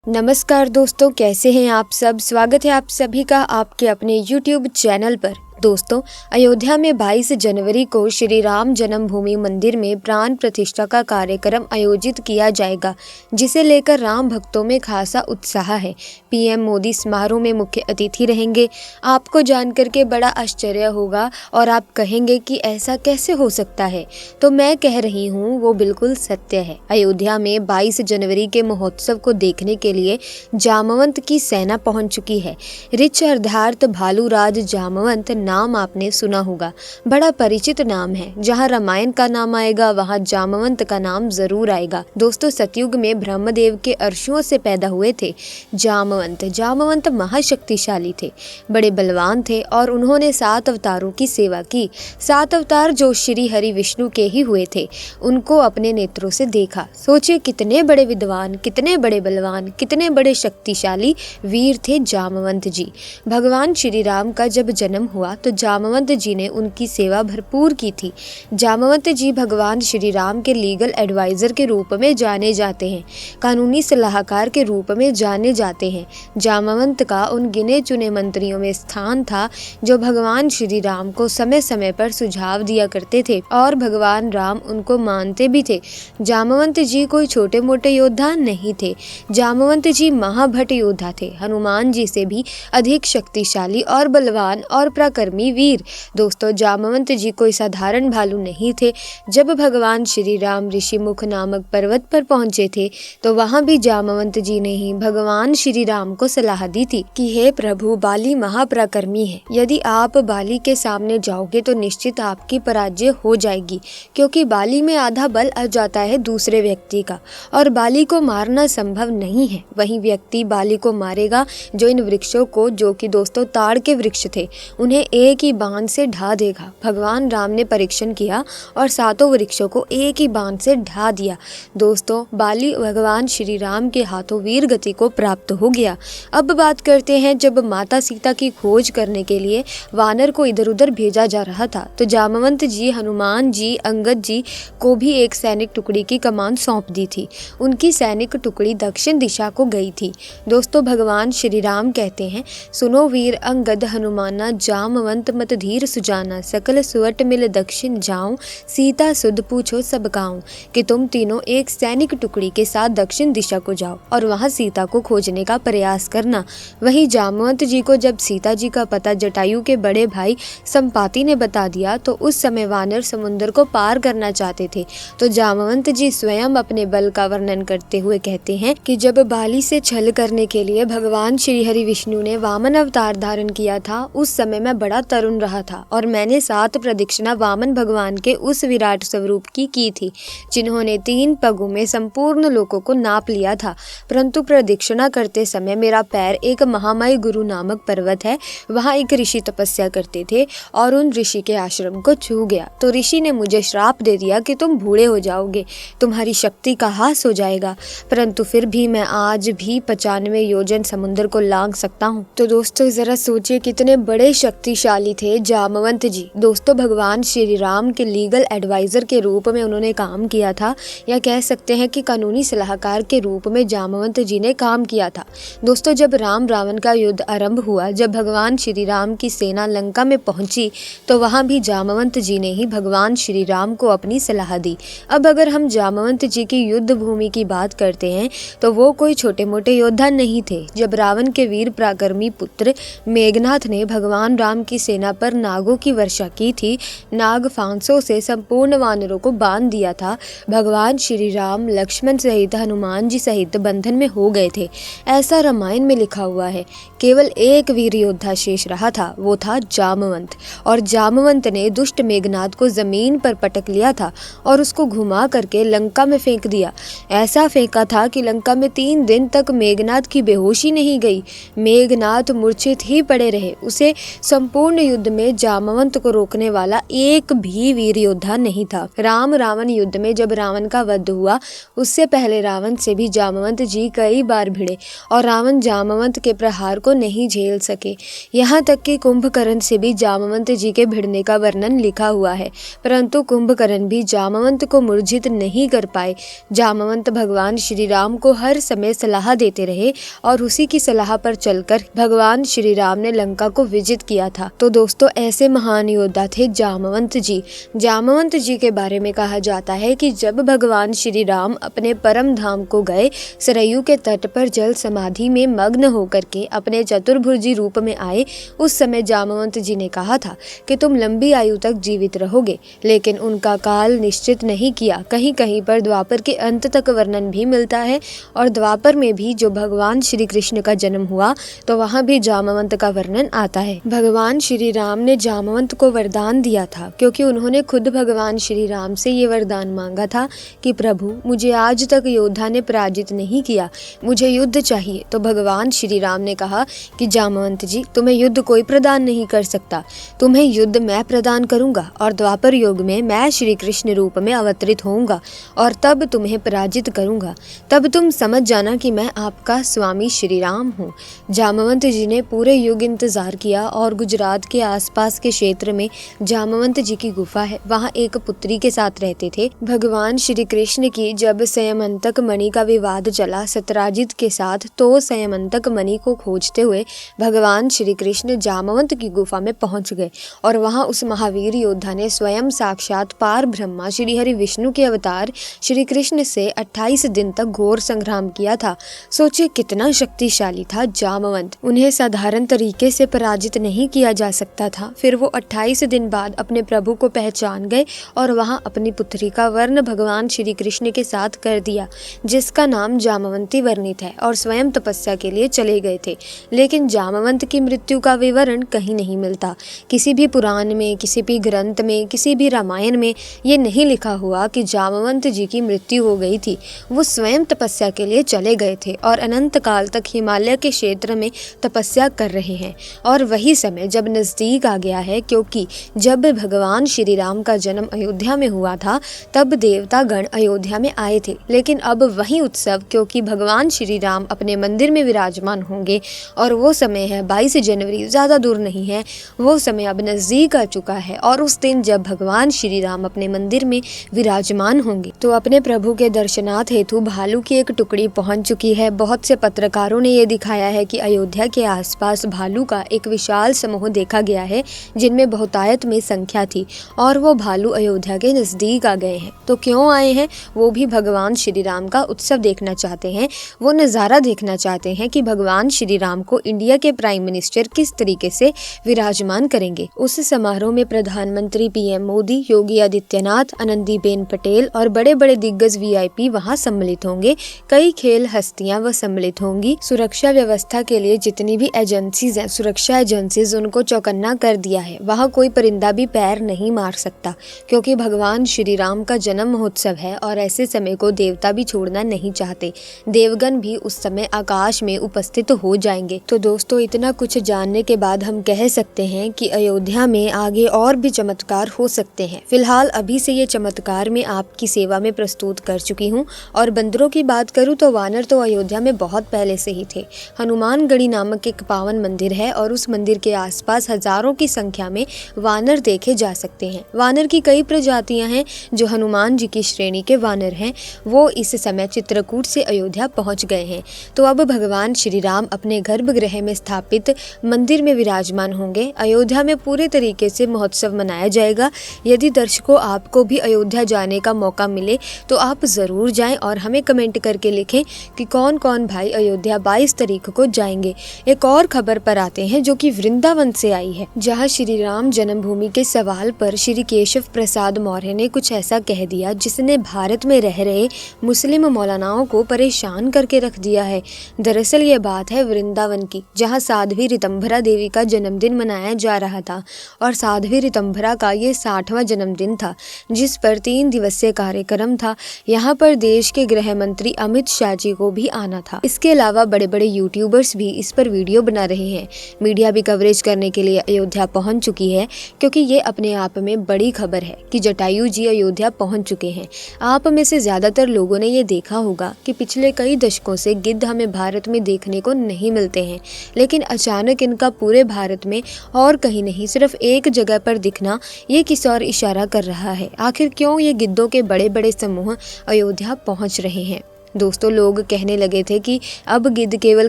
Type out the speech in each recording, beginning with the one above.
नमस्कार दोस्तों, कैसे हैं आप सब। स्वागत है आप सभी का आपके अपने YouTube चैनल पर। दोस्तों, अयोध्या में 22 जनवरी को श्री राम जन्मभूमि मंदिर में प्राण प्रतिष्ठा का कार्यक्रम आयोजित किया जाएगा, जिसे लेकर राम भक्तों में खासा उत्साह है। पीएम मोदी समारोह में मुख्य अतिथि रहेंगे। आपको जानकर के बड़ा आश्चर्य होगा और आप कहेंगे कि ऐसा कैसे हो सकता है। तो मैं कह रही हूँ, वो बिल्कुल सत्य है। अयोध्या में 22 जनवरी के महोत्सव को देखने के लिए जामवंत की सेना पहुंच चुकी है। ऋच अर्धार्थ भालूराज जामवंत नाम आपने सुना होगा, बड़ा परिचित नाम है। जहाँ रामायण का नाम आएगा वहाँ जामवंत का नाम जरूर आएगा। दोस्तों, सतयुग में ब्रह्मदेव के अर्षियों से पैदा हुए थे जामवंत महाशक्तिशाली थे, बड़े बलवान थे और उन्होंने 7 अवतारों की सेवा की। 7 अवतार जो श्री हरि विष्णु के ही हुए थे, उनको अपने नेत्रों से देखा। सोचिए, कितने बड़े विद्वान, कितने बड़े बलवान, कितने बड़े शक्तिशाली वीर थे जामवंत जी। भगवान श्री राम का जब जन्म हुआ तो जामवंत जी ने उनकी सेवा भरपूर की थी। जामवंत जी भगवान श्री राम के लीगल एडवाइजर के रूप में जाने जाते हैं, कानूनी सलाहकार के रूप में जाने जाते हैं। जामवंत का उन गिने चुने मंत्रियों में स्थान था जो भगवान श्री राम को समय समय पर सुझाव दिया करते थे और भगवान राम उनको मानते भी थे। जामवंत जी कोई छोटे मोटे योद्धा नहीं थे। जामवंत जी महाभट योद्धा थे, हनुमान जी से भी अधिक शक्तिशाली और बलवान और पराक्रमी वीर। दोस्तों, जामवंत जी कोई साधारण भालू नहीं थे। जब भगवान श्री राम ऋषिमुख नामक पर्वत पर पहुंचे थे तो वहां भी जामवंत जी ने ही भगवान श्री राम को सलाह दी थी कि हे प्रभु, बाली महापराक्रमी है। यदि आप बाली के सामने जाओगे तो निश्चित आपकी पराजय हो जाएगी, क्योंकि बाली में आधा बल आ जाता है दूसरे व्यक्ति का और बाली को मारना संभव नहीं है। वही व्यक्ति बाली को मारेगा जो इन वृक्षों को, जो कि दोस्तों ताड़ के वृक्ष थे, उन्हें एक ही बाण से ढा देगा। भगवान राम ने परीक्षण किया और 7 वृक्षों को एक ही बाण से ढा दिया। दोस्तों, बाली भगवान श्री राम के हाथों वीर गति को प्राप्त हो गया। अब बात करते हैं, जब माता सीता की खोज करने के लिए वानर को इधर उधर भेजा जा रहा था तो जामवंत जी, हनुमान जी, अंगद जी को भी एक सैनिक टुकड़ी की कमान सौंप दी थी। उनकी सैनिक टुकड़ी दक्षिण दिशा को गई थी। दोस्तों, भगवान श्री राम कहते हैं, सुनो वीर अंगद हनुमाना, जामवंत मत धीर सुजाना, सकल सुवट मिल दक्षिण जाऊं, सीता सुध पूछो सब गाऊं। कि तुम तीनों एक सैनिक टुकड़ी के साथ दक्षिण दिशा को जाओ और वहां सीता को खोजने का प्रयास करना। वहीं जामवंत जी को जब सीता जी का पता जटायु के बड़े भाई संपाति ने बता दिया तो उस समय वानर समुद्र को पार करना चाहते थे। तो जामवंत जी स्वयं अपने बल का वर्णन करते हुए कहते हैं कि जब बाली से छल करने के लिए भगवान श्री हरि विष्णु ने वामन अवतार धारण किया था, उस समय मैं बड़ा तरुण रहा था और मैंने 7 प्रदक्षिणा वामन भगवान के उस विराट स्वरूप की थी, जिन्होंने 3 पगों में संपूर्ण लोकों को नाप लिया था। परंतु प्रदक्षिणा करते समय मेरा पैर एक महामाई गुरु नामक पर्वत है, वहाँ एक ऋषि तपस्या करते थे और उन ऋषि के आश्रम को छू गया। तो ऋषि ने मुझे श्राप दे दिया कि तुम बूढ़े हो जाओगे, तुम्हारी शक्ति का ह्रास हो जाएगा। परंतु फिर भी मैं आज भी 95 योजन समुद्र को लांघ सकता हूँ। तो दोस्तों, जरा सोचिए, कितने बड़े शक्तिशाली थे जामवंत जी। दोस्तों, भगवान श्री राम के लीगल एडवाइजर के रूप में उन्होंने काम किया था, या कह सकते हैं कि कानूनी सलाहकार के रूप में जामवंत जी ने काम किया था। दोस्तों, जब राम रावण का युद्ध आरंभ हुआ, जब भगवान श्री राम की सेना लंका में पहुंची तो वहां भी जामवंत जी ने ही भगवान श्री राम को अपनी सलाह दी। अब अगर हम जामवंत जी की युद्ध भूमि की बात करते हैं तो वो कोई छोटे मोटे योद्धा नहीं थे। जब रावण के वीर पराक्रमी पुत्र मेघनाथ ने भगवान राम की सेना पर नागों की वर्षा की थी, नाग फांसों से संपूर्ण वानरों को बांध दिया था, भगवान श्री राम लक्ष्मण सहित हनुमान जी सहित बंधन में हो गए थे। ऐसा रामायण में लिखा हुआ है। केवल एक वीर योद्धा शेष रहा था, वो था जामवंत। और जामवंत ने दुष्ट मेघनाथ को जमीन पर पटक लिया था और उसको घुमा करके लंका में फेंक दिया। ऐसा फेंका था कि लंका में 3 दिन तक मेघनाथ की बेहोशी नहीं गई। मेघनाथ मूर्छित ही पड़े रहे। उसे संपूर्ण संपूर्ण युद्ध में जामवंत को रोकने वाला एक भी वीर योद्धा नहीं था। राम रावण युद्ध में जब रावण का वध हुआ, उससे पहले रावण से भी जामवंत जी कई बार भिड़े और रावण जामवंत के प्रहार को नहीं झेल सके। यहाँ तक कि कुंभकर्ण से भी जामवंत जी के भिड़ने का वर्णन लिखा हुआ है, परंतु कुंभकर्ण भी जामवंत को मूर्छित नहीं कर पाए। जामवंत भगवान श्री राम को हर समय सलाह देते रहे और उसी की सलाह पर चलकर भगवान श्री राम ने लंका को विजित किया था। तो दोस्तों, ऐसे महान योद्धा थे जामवंत जी। जामवंत जी के बारे में कहा जाता है कि जब भगवान श्री राम अपने परम धाम को गए, सरयू के तट पर जल समाधि में मग्न होकर के अपने चतुर्भुजी रूप में आए, उस समय जामवंत जी ने कहा था कि तुम लंबी आयु तक जीवित रहोगे, लेकिन उनका काल निश्चित नहीं किया। कहीं कहीं पर द्वापर के अंत तक वर्णन भी मिलता है और द्वापर में भी जो भगवान श्री कृष्ण का जन्म हुआ तो वहाँ भी जामवंत का वर्णन आता है। भगवान श्री राम ने जामवंत को वरदान दिया था, क्योंकि उन्होंने खुद भगवान श्री राम से ये वरदान मांगा था कि प्रभु, मुझे आज तक योद्धा ने पराजित नहीं किया, मुझे युद्ध चाहिए। तो भगवान श्री राम ने कहा कि जामवंत जी, तुम्हें युद्ध कोई प्रदान नहीं कर सकता, तुम्हें युद्ध मैं प्रदान करूंगा और द्वापर युग में मैं श्री कृष्ण रूप में अवतरित होऊंगा और तब तुम्हें पराजित करूंगा। तब तुम समझ जाना कि मैं आपका स्वामी श्री राम हूँ। जामवंत जी ने पूरे युग इंतजार किया और गुजरात के आसपास के क्षेत्र में जामवंत जी की गुफा है, वहाँ एक पुत्री के साथ रहते थे। भगवान श्री कृष्ण की जब संयमंतक मणि का विवाद चला सत्यराजित के साथ, तो संयमंतक मणि को खोजते हुए भगवान श्री कृष्ण जामवंत की गुफा में पहुंच गए और वहां उस महावीर योद्धा ने स्वयं साक्षात पार ब्रह्मा श्री हरि विष्णु के अवतार श्री कृष्ण से 28 दिन तक घोर संग्राम किया था। सोचिए कितना शक्तिशाली था जामवंत, उन्हें साधारण तरीके से पराजित नहीं किया जा सकता था। फिर वो 28 दिन बाद अपने प्रभु को पहचान गए और वहां अपनी पुत्री का वर्ण भगवान श्री कृष्ण के साथ कर दिया, जिसका नाम जामवंती वर्णित है, और स्वयं तपस्या के लिए चले गए थे। लेकिन जामवंत की मृत्यु का विवरण कहीं नहीं मिलता। किसी भी पुराण में, किसी भी ग्रंथ में, किसी भी रामायण में ये नहीं लिखा हुआ कि जामवंत जी की मृत्यु हो गई थी। वो स्वयं तपस्या के लिए चले गए थे और अनंत काल तक हिमालय के क्षेत्र में तपस्या कर रहे हैं। और वही समय जब नजदीक आ गया है, क्योंकि जब भगवान श्री राम का जन्म अयोध्या में हुआ था तब देवता गण अयोध्या में आए थे। लेकिन अब वही उत्सव, क्योंकि भगवान श्री राम अपने मंदिर में विराजमान होंगे और वो समय है 22 जनवरी, ज़्यादा दूर नहीं है, वो समय अब नज़दीक आ चुका है। और उस दिन जब भगवान श्री राम अपने मंदिर में विराजमान होंगे तो अपने प्रभु के दर्शनार्थ हेतु भालू की एक टुकड़ी पहुंच चुकी है। बहुत से पत्रकारों ने ये दिखाया है कि अयोध्या के आसपास भालू का एक विशाल समूह देखा गया है, जिनमें बहुतायत में संख्या थी और वो भालू अयोध्या के नज़दीक आ गए हैं। तो क्यों आए हैं? वो भी भगवान श्री राम का उत्सव देखना चाहते हैं, वो नज़ारा देखना चाहते हैं कि भगवान श्री राम को इंडिया के प्राइम मिनिस्टर किस तरीके से विराजमान करेंगे। उस समारोह में प्रधानमंत्री पीएम मोदी, योगी आदित्यनाथ, आनंदीबेन पटेल और बड़े बड़े दिग्गज वीआईपी वहां सम्मिलित होंगे। कई खेल हस्तियां वह सम्मिलित होंगी। सुरक्षा व्यवस्था के लिए जितनी भी एजेंसीज हैं, सुरक्षा एजेंसीज, उनको चौकन्ना कर दिया है। वहां कोई परिंदा भी पैर नहीं मार सकता, क्योंकि भगवान श्री राम का जन्म महोत्सव है और ऐसे समय को देवता भी छोड़ना नहीं चाहते। देवगण भी उस समय आकाश में उपस्थित हो जाएंगे। तो दोस्तों, इतना कुछ जानने के बाद हम कह सकते हैं कि अयोध्या में आगे और भी चमत्कार हो सकते हैं। फिलहाल अभी से ये चमत्कार मैं आपकी सेवा में प्रस्तुत कर चुकी हूँ। और बंदरों की बात करूँ तो वानर तो अयोध्या में बहुत पहले से ही थे। हनुमानगढ़ी नामक एक पावन मंदिर है और उस मंदिर के आसपास हजारों की संख्या में वानर देखे जा सकते हैं। वानर की कई प्रजातियां हैं जो हनुमान जी की श्रेणी के वानर हैं। वो इस समय चित्रकूट से अयोध्या पहुंच गए हैं। तो अब भगवान श्री राम अपने गर्भगृह में स्थापित मंदिर में विराजमान होंगे। अयोध्या में पूरे तरीके से महोत्सव मनाया जाएगा। यदि दर्शकों आपको भी अयोध्या जाने का मौका मिले तो आप जरूर जाएं और हमें कमेंट करके लिखें कि कौन कौन भाई अयोध्या 22 तारीख को जाएंगे। एक और खबर पर आते हैं जो कि वृंदावन से आई है, जहां श्री राम जन्मभूमि के सवाल पर श्री केशव प्रसाद मौर्य ने कुछ ऐसा कह दिया जिसने भारत में रह रहे मुस्लिम मौलानाओं को परेशान करके रख दिया है। दरअसल ये बात है वृंदावन की, जहां साध्वी ऋतंभरा देवी का जन्मदिन मनाया जा रहा था और साध्वी ऋतंभरा का ये 60वां जन्मदिन था, जिस पर 3 दिवसीय कार्यक्रम था। यहाँ पर देश के गृह मंत्री अमित शाह जी को भी आना था। इसके अलावा बड़े बड़े यूट्यूबर्स भी इस पर वीडियो बना रहे हैं। मीडिया भी कवरेज करने के लिए अयोध्या पहुंच चुकी है, क्योंकि ये अपने आप में बड़ी खबर है कि जटायु जी अयोध्या पहुंच चुके हैं। आप में से ज़्यादातर लोगों ने ये देखा होगा कि पिछले कई दशकों से गिद्ध हमें भारत में देखने को नहीं मिलते हैं, लेकिन अचानक इनका पूरे भारत में और कहीं नहीं सिर्फ एक जगह पर दिखना ये किस और इशारा कर रहा है। आखिर क्यों ये गिद्धों के बड़े बड़े समूह अयोध्या पहुंच रहे हैं? दोस्तों, लोग कहने लगे थे कि अब गिद्ध केवल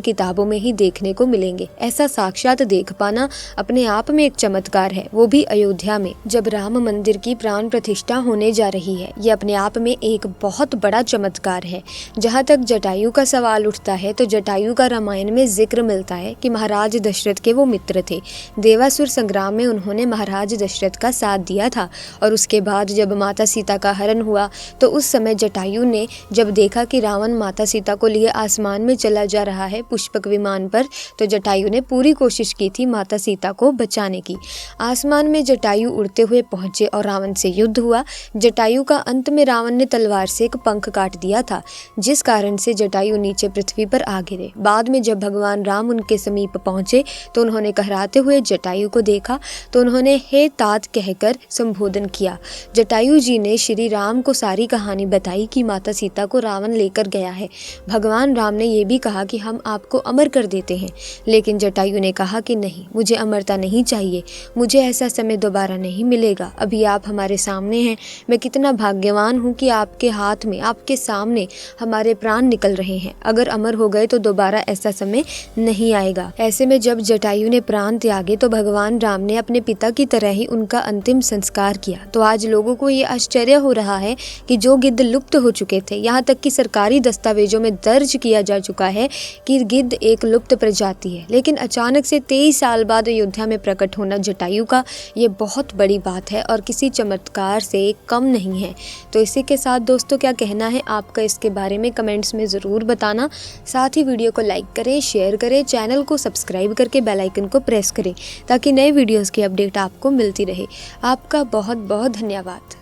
किताबों में ही देखने को मिलेंगे। ऐसा साक्षात देख पाना अपने आप में एक चमत्कार है, वो भी अयोध्या में, जब राम मंदिर की प्राण प्रतिष्ठा होने जा रही है। ये अपने आप में एक बहुत बड़ा चमत्कार है। जहाँ तक जटायु का सवाल उठता है तो जटायु का रामायण में जिक्र मिलता है कि महाराज दशरथ के वो मित्र थे। देवासुर संग्राम में उन्होंने महाराज दशरथ का साथ दिया था और उसके बाद जब माता सीता का हरण हुआ तो उस समय जटायु ने जब देखा कि रावण माता सीता को लिए आसमान में चला जा रहा है पुष्पक विमान पर, तो जटायु ने पूरी कोशिश की थी माता सीता को बचाने की। आसमान में जटायु उड़ते हुए पहुंचे और रावण से युद्ध हुआ। जटायु का अंत में रावण ने तलवार से एक पंख काट दिया था, जिस कारण से जटायु नीचे पृथ्वी पर आ गिरे। बाद में जब भगवान राम उनके समीप पहुंचे तो उन्होंने कहराते हुए जटायु को देखा तो उन्होंने हे तात कहकर संबोधन किया। जटायु जी ने श्री राम को सारी कहानी बताई कि माता सीता को रावण लेकर गया है। भगवान राम ने यह भी कहा कि हम आपको अमर कर देते हैं, लेकिन जटायु ने कहा कि नहीं, मुझे अमरता नहीं चाहिए, मुझे ऐसा समय दोबारा नहीं मिलेगा। अभी आप हमारे सामने हैं, मैं कितना भाग्यवान हूँ कि आपके हाथ में, आपके सामने हमारे प्राण निकल रहे हैं। अगर अमर हो गए तो दोबारा ऐसा समय नहीं आएगा। ऐसे में जब जटायु ने प्राण त्यागे तो भगवान राम ने अपने पिता की तरह ही उनका अंतिम संस्कार किया। तो आज लोगों को ये आश्चर्य हो रहा है कि जो गिद्ध लुप्त हो चुके थे, यहाँ तक कि सरकारी दस्तावेजों में दर्ज किया जा चुका है कि गिद्ध एक लुप्त प्रजाति है, लेकिन अचानक से 23 साल बाद अयोध्या में प्रकट होना जटायु का ये बहुत बड़ी बात है और किसी चमत्कार से कम नहीं है। तो इसी के साथ दोस्तों, क्या कहना है आपका इसके बारे में कमेंट्स में ज़रूर बताना। साथ ही वीडियो को लाइक करें, शेयर करें, चैनल को सब्सक्राइब करके बेल आइकन को प्रेस करें ताकि नए वीडियोज़ की अपडेट आपको मिलती रहे। आपका बहुत बहुत धन्यवाद।